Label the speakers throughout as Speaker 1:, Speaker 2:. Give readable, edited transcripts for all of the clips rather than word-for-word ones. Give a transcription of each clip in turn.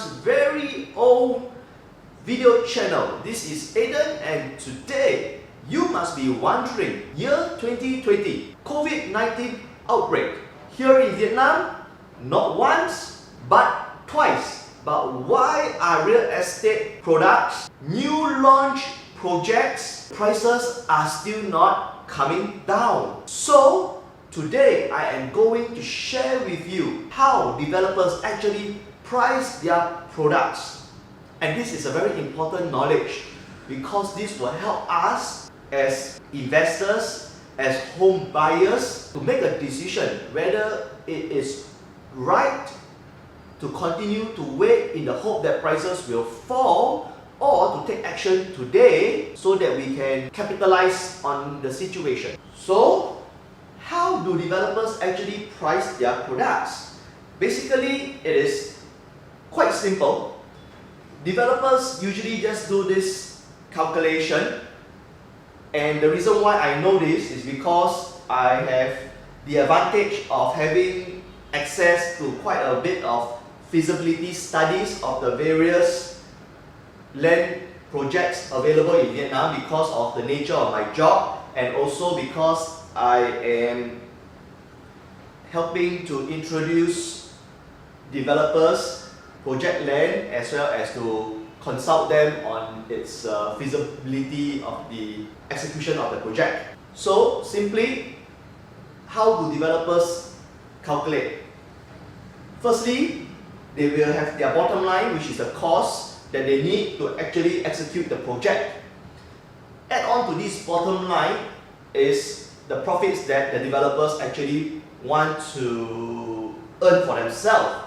Speaker 1: Vietnam's very own video channel. This is Aiden, and today you must be wondering, year 2020, Covid-19 outbreak. Here in Vietnam, not once but twice. But why are real estate products, new launch projects, prices are still not coming down? So today I am going to share with you how developers actually price their products. And this is a very important knowledge because this will help us as investors, as home buyers to make a decision whether it is right to continue to wait in the hope that prices will fall, or to take action today so that we can capitalize on the situation. So, how do developers actually price their products? Basically, it is quite simple. Developers usually just do this calculation, and the reason why I know this is because I have the advantage of having access to quite a bit of feasibility studies of the various land projects available in Vietnam because of the nature of my job, and also because I am helping to introduce developers project land as well as to consult them on its feasibility of the execution of the project. So simply, how do developers calculate? Firstly, they will have their bottom line, which is the cost that they need to actually execute the project. Add on to this bottom line is the profits that the developers actually want to earn for themselves.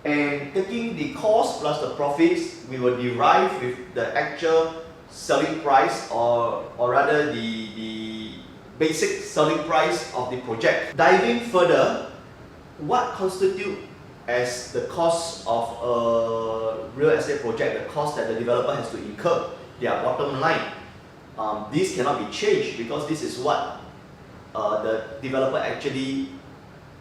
Speaker 1: And taking the cost plus the profits, we will derive with the actual selling price, or rather the basic selling price of the project. Diving further, what constitutes as the cost of a real estate project, the cost that the developer has to incur, their bottom line. This cannot be changed because this is what the developer actually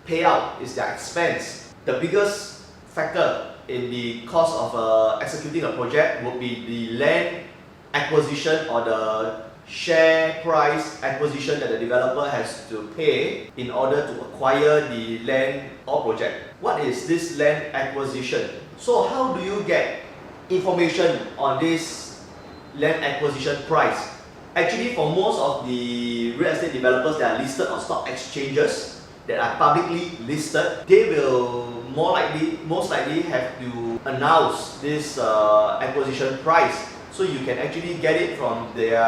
Speaker 1: pay out, is their expense. The biggest factor in the cost of executing a project would be the land acquisition or the share price acquisition that the developer has to pay in order to acquire the land or project. What is this land acquisition? So how do you get information on this land acquisition price? Actually, for most of the real estate developers that are listed on stock exchanges, that are publicly listed, they will most likely have to announce this acquisition price. So you can actually get it from their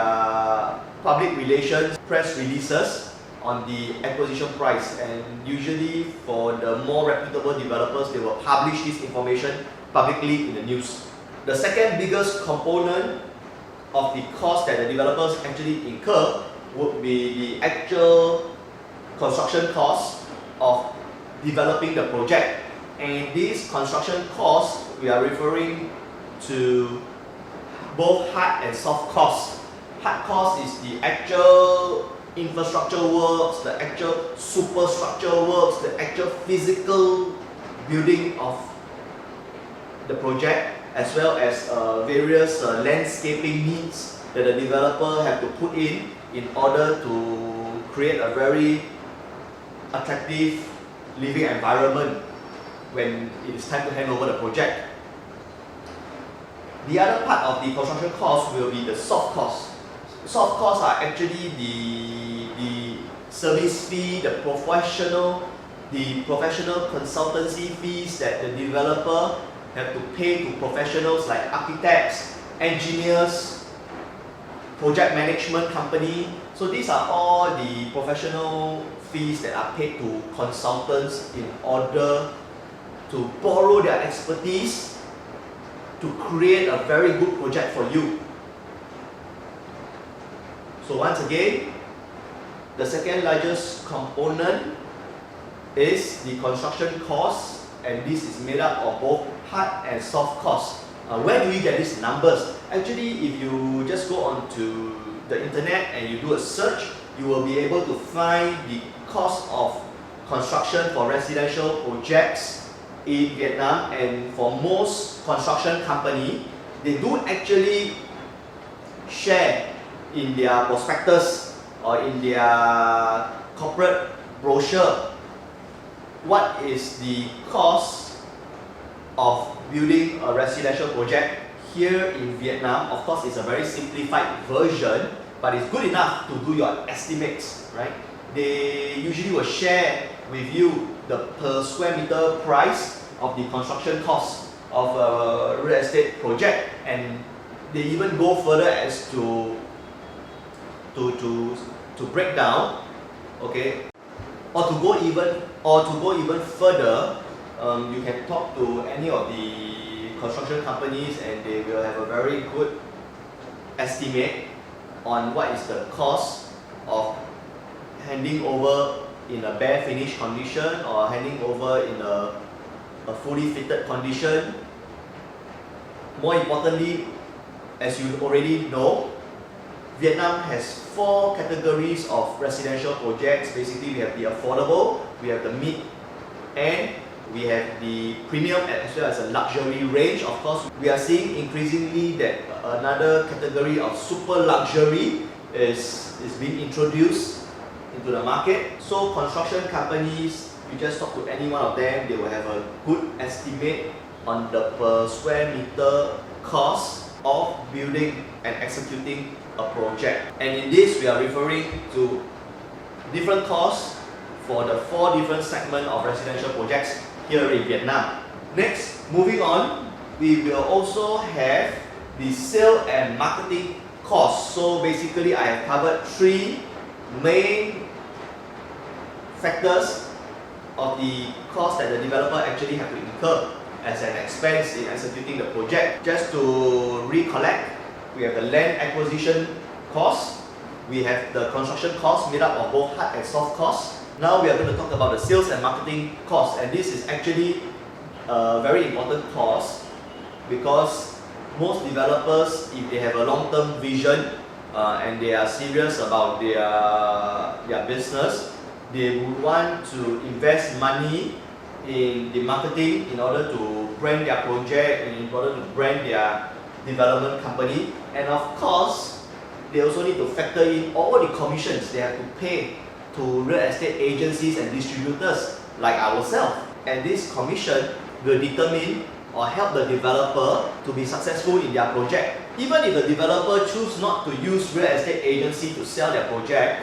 Speaker 1: public relations press releases on the acquisition price, and usually for the more reputable developers, they will publish this information publicly in the news. The second biggest component of the cost that the developers actually incur would be the actual construction cost of developing the project. And these construction costs, we are referring to both hard and soft costs. Hard cost is the actual infrastructure works, the actual superstructure works, the actual physical building of the project, as well as various landscaping needs that the developer have to put in order to create a very attractive living environment when it is time to hand over the project. The other part of the construction cost will be the soft costs. Soft costs are actually the service fee, the professional consultancy fees that the developer have to pay to professionals like architects, engineers, project management company. So these are all the professional fees that are paid to consultants in order to borrow their expertise to create a very good project for you. So once again, the second largest component is the construction cost, and this is made up of both hard and soft costs. Where do you get these numbers? Actually, if you just go onto the internet and you do a search, you will be able to find the cost of construction for residential projects in Vietnam, and for most construction company, they do actually share in their prospectus or in their corporate brochure what is the cost of building a residential project here in Vietnam. Of course, it's a very simplified version, but it's good enough to do your estimates, right? They usually will share with you the per square meter price of the construction cost of a real estate project, and they even go further as to break down, okay, or to go even further. You can talk to any of the construction companies, and they will have a very good estimate on what is the cost of handing over in a bare finished condition or handing over in a fully fitted condition. More importantly, as you already know, Vietnam has 4 categories of residential projects. Basically, we have the affordable, we have the mid, and we have the premium, as well as a luxury range. Of course, we are seeing increasingly that another category of super luxury is being introduced into the market. So construction companies, you just talk to any one of them, they will have a good estimate on the per square meter cost of building and executing a project. And in this, we are referring to different costs for the 4 different segments of residential projects here in Vietnam. Next, moving on, we will also have the sale and marketing costs. So basically, I have covered 3 main factors of the cost that the developer actually have to incur as an expense in executing the project. Just to recollect, we have the land acquisition cost, we have the construction cost made up of both hard and soft costs. Now we are going to talk about the sales and marketing cost, and this is actually a very important cost because most developers, if they have a long-term vision and they are serious about their business, they would want to invest money in the marketing in order to brand their project, in order to brand their development company. And of course, they also need to factor in all the commissions they have to pay to real estate agencies and distributors like ourselves. And this commission will determine or help the developer to be successful in their project. Even if the developer choose not to use real estate agency to sell their project,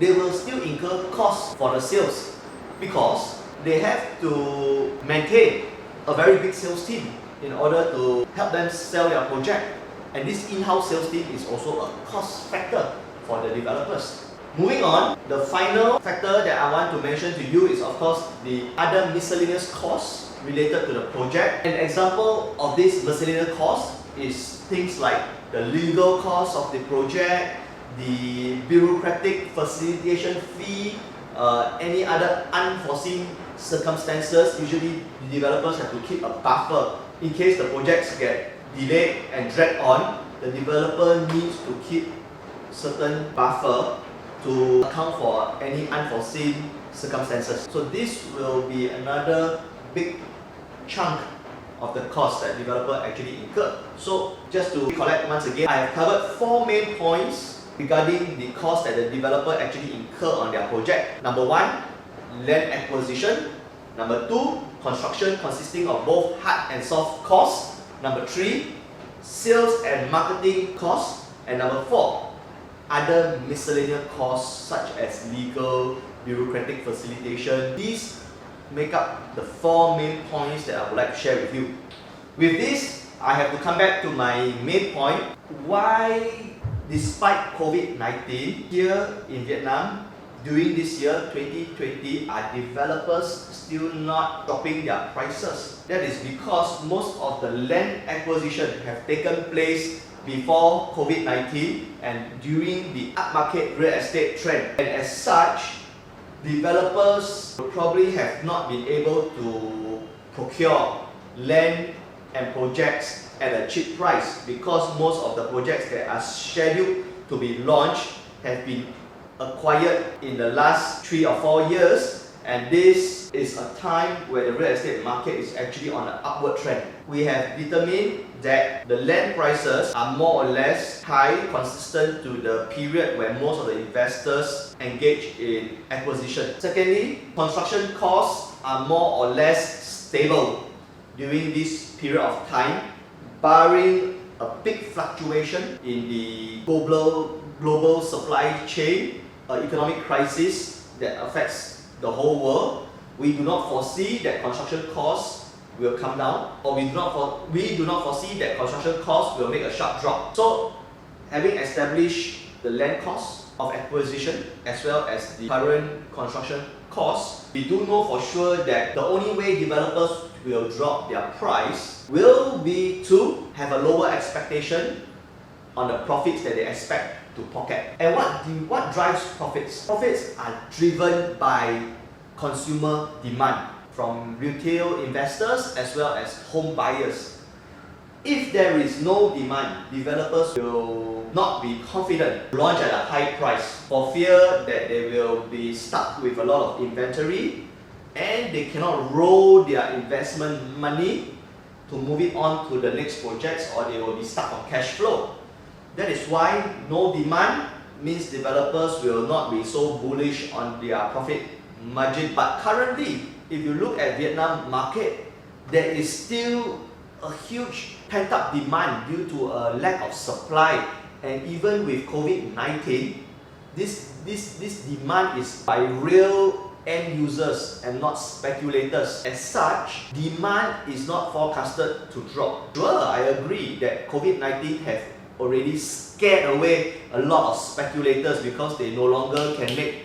Speaker 1: they will still incur costs for the sales because they have to maintain a very big sales team in order to help them sell their project. And this in-house sales team is also a cost factor for the developers. Moving on, the final factor that I want to mention to you is of course the other miscellaneous costs related to the project. An example of this miscellaneous cost is things like the legal cost of the project, the bureaucratic facilitation fee, any other unforeseen circumstances. Usually the developers have to keep a buffer in case the projects get delayed and dragged on. The developer needs to keep certain buffer to account for any unforeseen circumstances. So this will be another big chunk of the cost that developer actually incur. So just to recollect once again, I have covered 4 main points regarding the cost that the developer actually incur on their project. Number 1, land acquisition. Number 2, construction consisting of both hard and soft costs. Number 3, sales and marketing costs. And number 4, other miscellaneous costs such as legal, bureaucratic facilitation. These make up the 4 main points that I would like to share with you. With this, I have to come back to my main point. Why, despite COVID-19, here in Vietnam, during this year, 2020, are developers still not dropping their prices? That is because most of the land acquisition have taken place before COVID-19 and during the upmarket real estate trend. And as such, developers probably have not been able to procure land and projects at a cheap price because most of the projects that are scheduled to be launched have been acquired in the last 3 or 4 years, And this is a time where the real estate market is actually on an upward trend. We have determined that the land prices are more or less high, consistent to the period where most of the investors engage in acquisition. Secondly, construction costs are more or less stable during this period of time, barring a big fluctuation in the global supply chain, economic crisis that affects the whole world. We do not foresee that construction costs will come down, or we do not foresee that construction costs will make a sharp drop. So, having established the land cost of acquisition as well as the current construction costs, we do know for sure that the only way developers will drop their price will be to have a lower expectation on the profits that they expect to pocket. And what drives profits? Profits are driven by consumer demand from retail investors as well as home buyers. If there is no demand, developers will not be confident to launch at a high price for fear that they will be stuck with a lot of inventory and they cannot roll their investment money to move it on to the next projects, or they will be stuck on cash flow. That is why no demand means developers will not be so bullish on their profit margin. But currently, if you look at Vietnam market, there is still a huge pent-up demand due to a lack of supply, and even with Covid-19, this demand is by real end users and not speculators. As such, demand is not forecasted to drop. Sure, I agree that Covid-19 have already scared away a lot of speculators because they no longer can make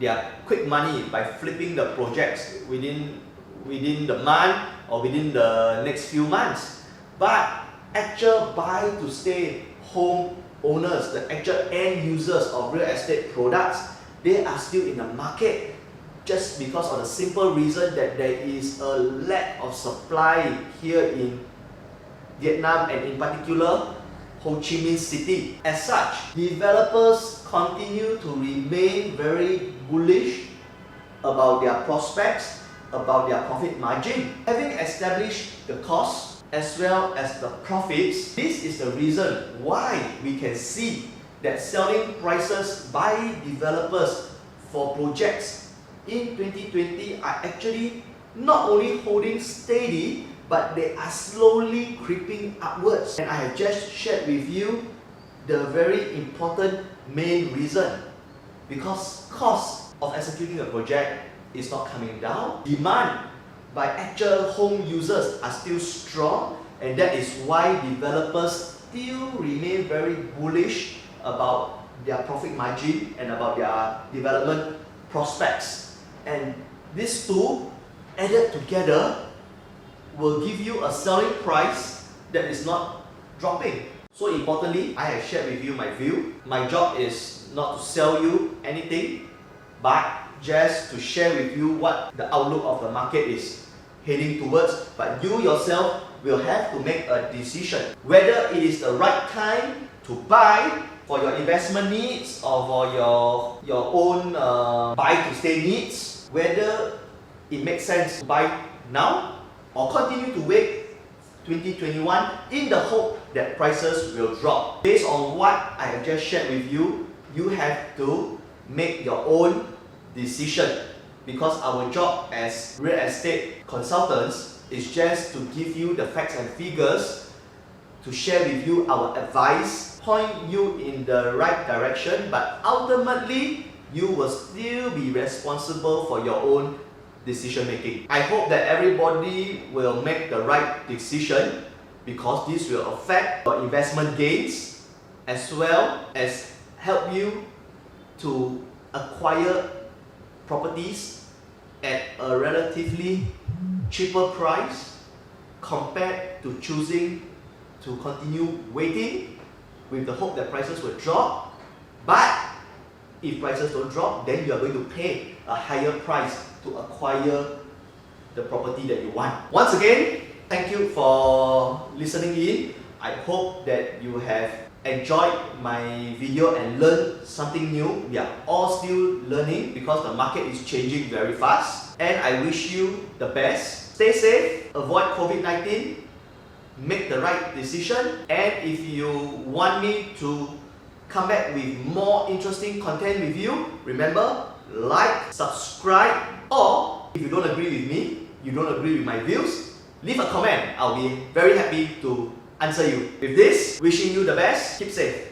Speaker 1: their quick money by flipping the projects within the month or within the next few months. But actual buy to stay home owners, the actual end users of real estate products, they are still in the market just because of the simple reason that there is a lack of supply here in Vietnam, and in particular Ho Chi Minh City. As such, developers continue to remain very bullish about their prospects, about their profit margin. Having established the costs as well as the profits, this is the reason why we can see that selling prices by developers for projects in 2020 are actually not only holding steady, but they are slowly creeping upwards. And I have just shared with you the very important main reason. Because cost of executing a project is not coming down. Demand by actual home users are still strong, and that is why developers still remain very bullish about their profit margin and about their development prospects. And these two added together will give you a selling price that is not dropping. So importantly, I have shared with you my view. My job is not to sell you anything, but just to share with you what the outlook of the market is heading towards. But you yourself will have to make a decision whether it is the right time to buy for your investment needs or for your own buy to stay needs, whether it makes sense to buy now or continue to wait 2021 in the hope that prices will drop. Based on what I have just shared with you, you have to make your own decision, because our job as real estate consultants is just to give you the facts and figures, to share with you our advice, point you in the right direction, but ultimately you will still be responsible for your own decision making. I hope that everybody will make the right decision, because this will affect your investment gains as well as help you to acquire properties at a relatively cheaper price compared to choosing to continue waiting with the hope that prices will drop. But if prices don't drop, then you are going to pay a higher price to acquire the property that you want. Once again, thank you for listening in. I hope that you have enjoyed my video and learned something new. We are all still learning because the market is changing very fast. And I wish you the best. Stay safe, avoid COVID-19, make the right decision. And if you want me to come back with more interesting content with you, remember, like, subscribe, or if you don't agree with me, you don't agree with my views, leave a comment. I'll be very happy to answer you. With this, wishing you the best, keep safe.